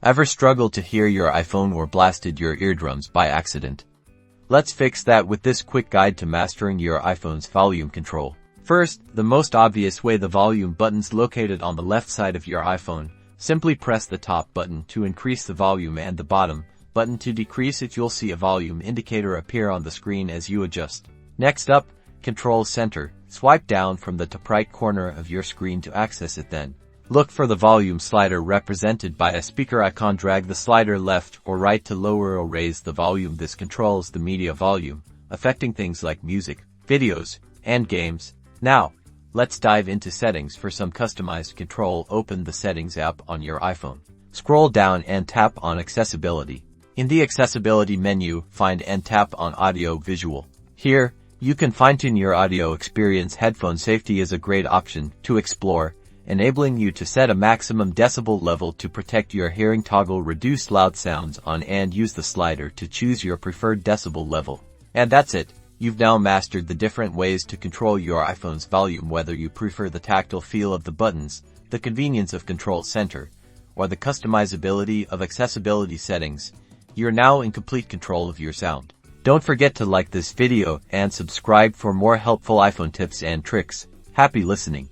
Ever struggled to hear your iPhone or blasted your eardrums by accident? Let's fix that with this quick guide to mastering your iPhone's volume control. First, the most obvious way: the volume button's located on the left side of your iPhone. Simply press the top button to increase the volume and the bottom button to decrease it. You'll see a volume indicator appear on the screen as you adjust. Next up, Control Center. Swipe down from the top right corner of your screen to access it. Then, look for the volume slider represented by a speaker icon. Drag the slider left or right to lower or raise the volume. This controls the media volume, affecting things like music, videos, and games. Now, let's dive into settings for some customized control. Open the Settings app on your iPhone. Scroll down and tap on Accessibility. In the Accessibility menu, find and tap on Audio Visual. Here, you can fine-tune your audio experience. Headphone safety is a great option to explore, enabling you to set a maximum decibel level to protect your hearing. Toggle Reduce Loud Sounds on and use the slider to choose your preferred decibel level. And that's it. You've now mastered the different ways to control your iPhone's volume. Whether you prefer the tactile feel of the buttons, the convenience of Control Center, or the customizability of accessibility settings, you're now in complete control of your sound. Don't forget to like this video and subscribe for more helpful iPhone tips and tricks. Happy listening.